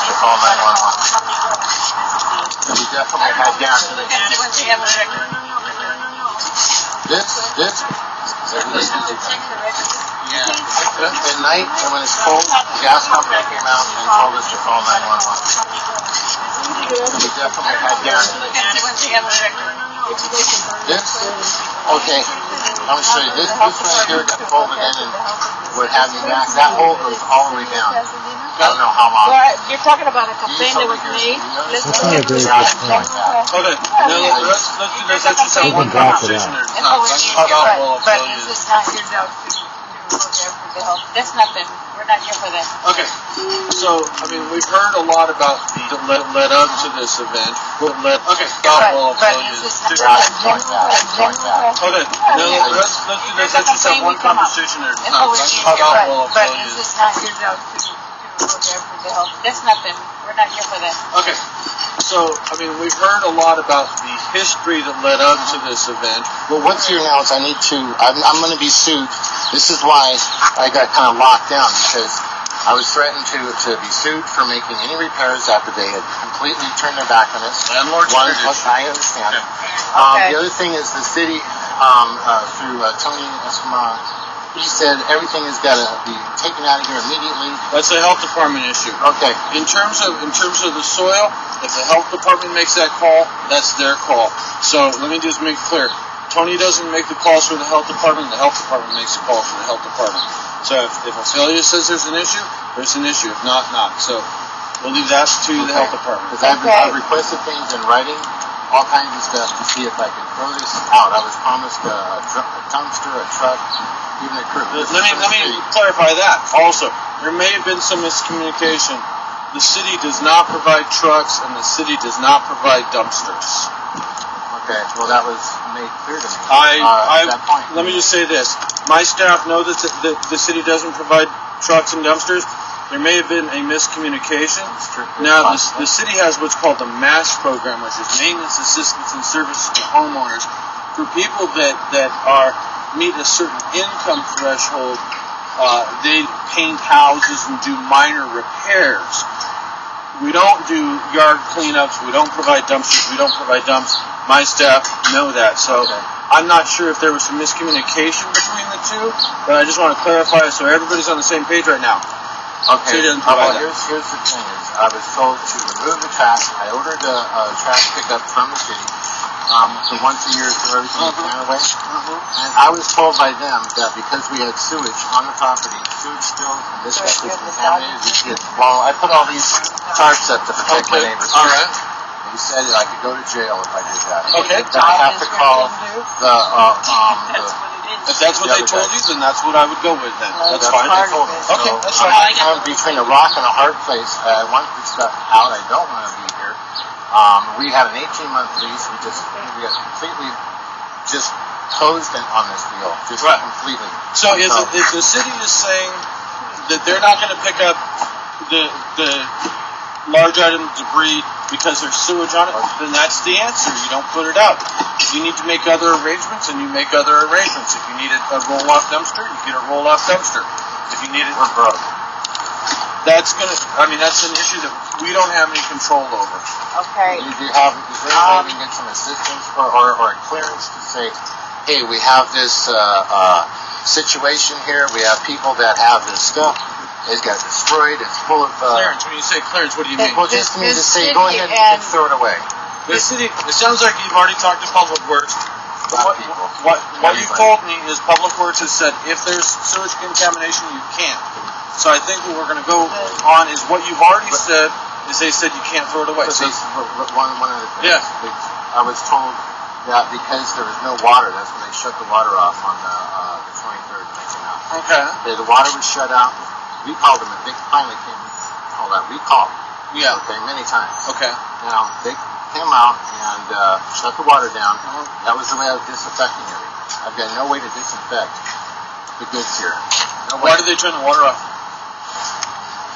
to call 911. So we definitely had gas in the tank. This? Yeah. At night, and when it's cold, the gas company came out and told us to call 911. So we definitely had gas in the tank. This? Okay. I'm going to show you. This right here got folded in and would have you back. That hole goes all the way down. I don't know how long. Well, you're talking about a complaint that was made. That's not a very good point. Okay, now let's do this. Let's just have one conversation there. But this is not your job to go there for the help. That's nothing. We're not here for that. Okay, so, I mean, we've heard a lot about the led up to this event. Okay, stop while I'll tell you. Okay, now let's do this. Let's just have one conversation there. Stop while I'll tell you. This is not your job to go there for the help. That's nothing. We're not here for that. Okay, so, I mean, we've heard a lot about the history that led up to this event. Well, what's here now is I'm going to be sued. This is why I got kind of locked down, because I was threatened to be sued for making any repairs after they had completely turned their back on us. Landlord's tradition. I understand. Okay. The other thing is the city, through Tony Escamilla, he said everything has got to be taken out of here immediately. That's a health department issue. Okay. In terms of the soil, if the health department makes that call, that's their call. So let me just make it clear. Tony doesn't make the calls for the health department makes the call for the health department. So if Ophelia says there's an issue, there's an issue. If not, not. So we'll leave that to the health department. Because I've requested things in writing, all kinds of stuff, to see if I could throw this out. I was promised a dumpster, a truck, even a crew. Let me clarify that. Also, there may have been some miscommunication. The city does not provide trucks, and the city does not provide dumpsters. Okay, well that was made clear to me at that point. Let me just say this. My staff know that the city doesn't provide trucks and dumpsters. There may have been a miscommunication. Now, the city has what's called the MASS program, which is Maintenance, Assistance, and Services to Homeowners. For people that meet a certain income threshold, they paint houses and do minor repairs. We don't do yard cleanups. We don't provide dumpsters. We don't provide dumps. My staff know that. So I'm not sure if there was some miscommunication between the two, but I just want to clarify so everybody's on the same page right now. Okay. So here's the thing is, I was told to remove the trash. I ordered a trash pickup from the city. So once a year throw everything down away. And I was told by them that because we had sewage on the property, sewage spills, and this stuff was contaminated, well, I put all these tarps up to protect my neighbors. All right. He said I could go to jail if I did that. Okay. Then I have to call the if that's what they told you, then that's what I would go with then. That's fine. Okay, that's fine. I'm between a rock and a hard place. I want this stuff out. I don't want to be here. We had an 18-month lease. We got completely just closed on this deal. Just completely. So if the city is saying that they're not going to pick up the large item debris because there's sewage on it, then that's the answer. You don't put it out. If you need to make other arrangements, then you make other arrangements. If you need a roll-off dumpster, you get a roll-off dumpster. If you need it, we're broke. That's an issue that we don't have any control over. Okay. Is there any way we can get some assistance or a clearance to say, hey, we have this situation here. We have people that have this stuff. It got destroyed. It's full of... clearance. When you say clearance, what do you mean? Well, just means to say, go ahead and throw it away. The city, it sounds like you've already talked to Public Works. What you told me is Public Works has said if there's sewage contamination, you can't. So I think what we're going to go on is what you've already said is they said you can't throw it away. So one of the things, I was told that because there was no water, that's when they shut the water off on the 23rd when they came out. Okay. The water was shut out. We called them, and they finally came and called out. We called. Yeah. Okay, many times. Okay. Now, they came out and shut the water down. That was the way I was disinfecting everything. I've got no way to disinfect the goods here. No way. Why did they turn the water off?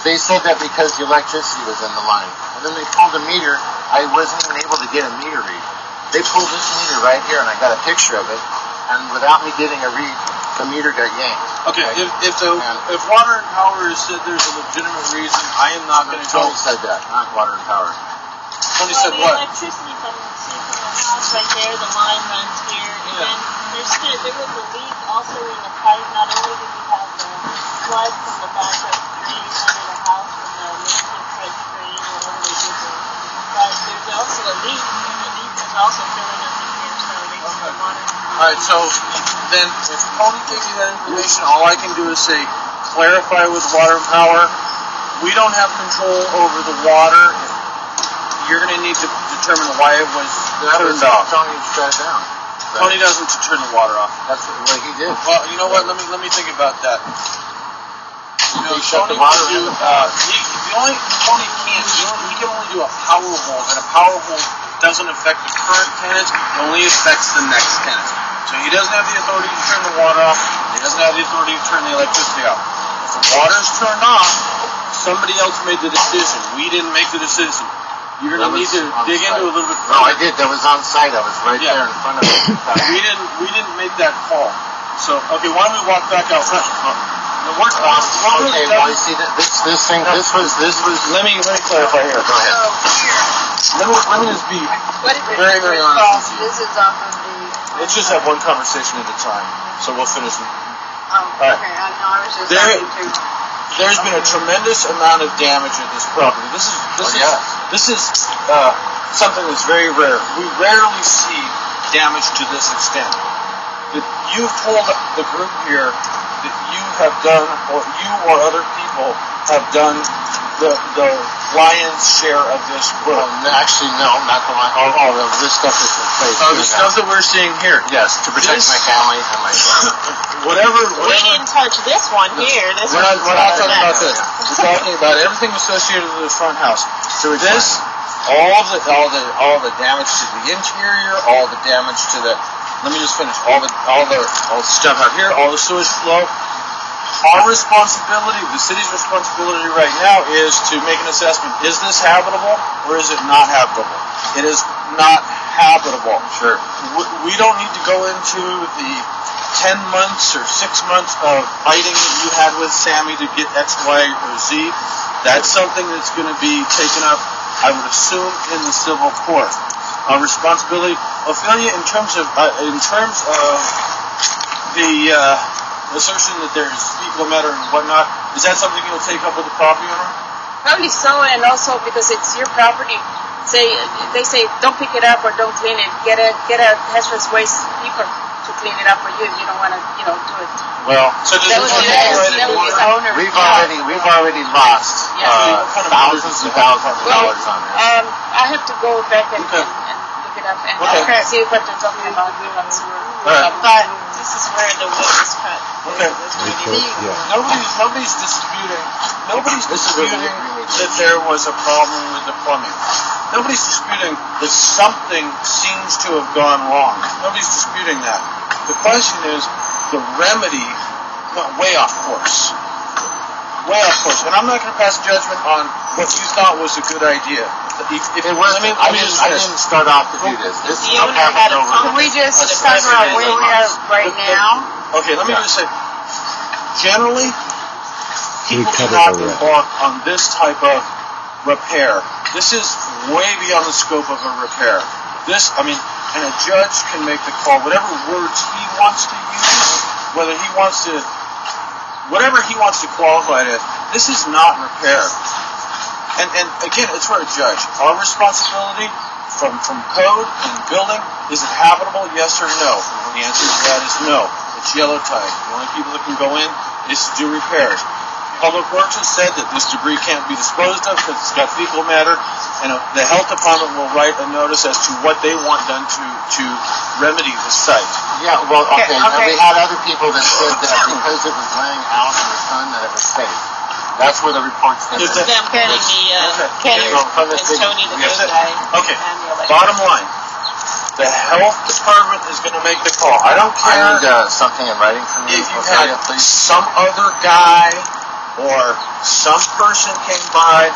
They said that because the electricity was in the line. And then they pulled a meter. I wasn't even able to get a meter read. They pulled this meter right here, and I got a picture of it. And without me getting a read, the meter got yanked. Okay, if Water and Power has said there's a legitimate reason, I am not going to go. Tony said that, not Water and Power. Tony said what? The electricity from the house right there, the line runs here, and then there was a leak also in the pipe. Not only did we have the flood from the backup drain under the house from the maintenance trench drain, whatever they did there, but there's also a leak, and the leak is also filling up in here, so they need to monitor. Alright, so then if Tony gave you that information, all I can do is say, clarify with Water and Power. We don't have control over the water. You're going to need to determine why it was turned off. Tony shut it down. Tony doesn't turn the water off. That's what he did. Well, you know what? Let me think about that. You know, He shut the Tony water can do, in. he can only do a power hold, and a power hold doesn't affect the current tenant, it only affects the next tenant. So he doesn't have the authority to turn the water off, he doesn't have the authority to turn the electricity off. If the water's turned off, somebody else made the decision. We didn't make the decision. You're going to need to dig into it a little bit further. No, I did. That was on site. I was right there in front of it. We didn't make that call. So, okay, why don't we walk back out front? Okay, well, you see, this thing, this was. Let me clarify here. Go ahead. Let me just be very, very honest with you. This is off of the. Let's just have one conversation at a time, so we'll finish. Okay, I was just talking to. There's been a tremendous amount of damage at this property. This is something that's very rare. We rarely see damage to this extent. That you've told the group here that you have done, or you or other people have done the lion's share of this work. Actually, no, not the lion. All of this stuff is in place. Oh, the stuff that we're seeing here. Yes, to protect my family and my whatever. We didn't touch this one here. We're not talking about this. We're talking about everything associated with the front house. So this, all the damage to the interior, all the damage to the. Let me just finish. All the stuff out here, all the sewage flow. Our responsibility, the city's responsibility right now, is to make an assessment. Is this habitable or is it not habitable? It is not habitable. Sure. We don't need to go into the 10 months or 6 months of fighting that you had with Sammy to get X, Y, or Z. That's something that's going to be taken up, I would assume, in the civil court. Our responsibility, Ophelia, in terms of the assertion that there's fecal matter and whatnot, is that something you'll take up with the property owner? Probably so, and also because it's your property. They say don't pick it up or don't clean it. Get a hazardous waste people to clean it up for you if you don't want to, do it. Well, so does We've already lost thousands and thousands of dollars on this. I have to go back and look it up and see what they're talking about. But this is where the wood is cut. Okay. Nobody's disputing that there was a problem with the plumbing. Nobody's disputing that something seems to have gone wrong. Nobody's disputing that. The question is the remedy went way off course. Way off course. And I'm not going to pass judgment on what you thought was a good idea. I didn't start off to do this. This is what happened over. Can we just talk about where we are right now? Okay, let me just say, generally, people do not embark on this type of repair. This is way beyond the scope of a repair. And a judge can make the call, whatever words he wants to use, whatever he wants to qualify it as. This is not repair. And again, it's for a judge. Our responsibility from code and building, is it habitable, yes or no? The answer to that is no. It's yellow tide. The only people that can go in is to do repairs. Public Works has said that this debris can't be disposed of because it's got fecal matter, and the health department will write a notice as to what they want done to remedy the site. Yeah, well, okay. And we had other people that said that because it was laying out in the sun that it was safe. That's where the reports came in. Them getting Kenny and Tony, the good guy. Okay, bottom line. The health department is going to make the call. I don't care. I need something in writing from you. If you had some other guy or some person came by,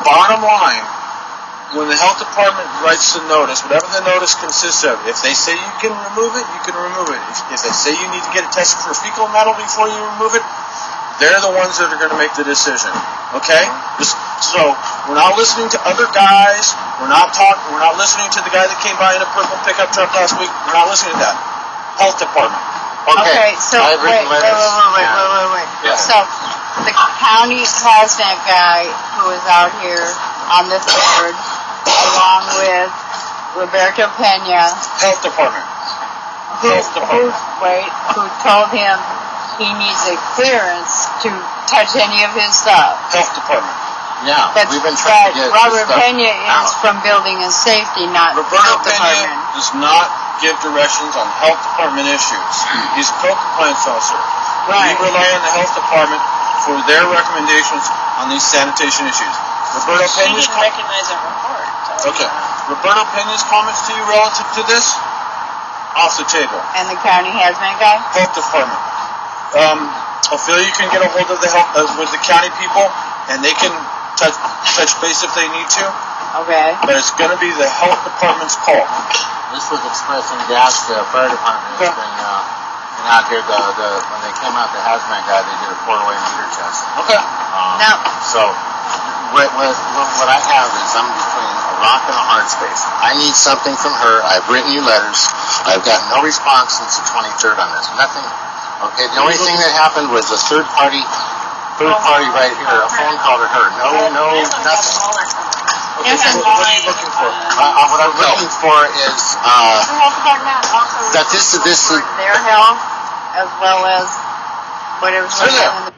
bottom line, when the health department writes the notice, whatever the notice consists of, if they say you can remove it, you can remove it. If they say you need to get it tested for fecal matter before you remove it, they're the ones that are going to make the decision. Okay? So we're not listening to other guys. We're not listening to the guy that came by in a purple pickup truck last week. We're not listening to that. Health department. Okay, so wait. Yeah. So the county hazmat guy who is out here on this board, along with Roberto Pena, Health department. who told him he needs a clearance to touch any of his stuff. Health department. Yeah, But we've been trying to get Robert this stuff Pena is out. from Building and Safety, not Roberto Health Pena Department. does not give directions on health department issues. He's a co-compliance officer. Right. We rely on the health department for their recommendations on these sanitation issues. Roberto She Pena's didn't recognize our report. So. okay. Roberto Pena's comments to you relative to this, off the table. And the county hazmat guy? Health department. Ophelia can get a hold of the with the county people, and they can touch base if they need to. Okay. But it's going to be the health department's call. This was expressed in gas. The fire department has been out here. When they came out, the hazmat guy, they did a 4-way meter test. Okay. Now, So what I have is I'm between a rock and a hard space. I need something from her. I've written you letters. I've got no response since the 23rd on this. Nothing. Okay. The only thing that happened was a third party right here, a phone call to her. No, nothing. Okay. So what are you looking for? What I'm looking for is the health department also that this for their health as well as whatever's going on in the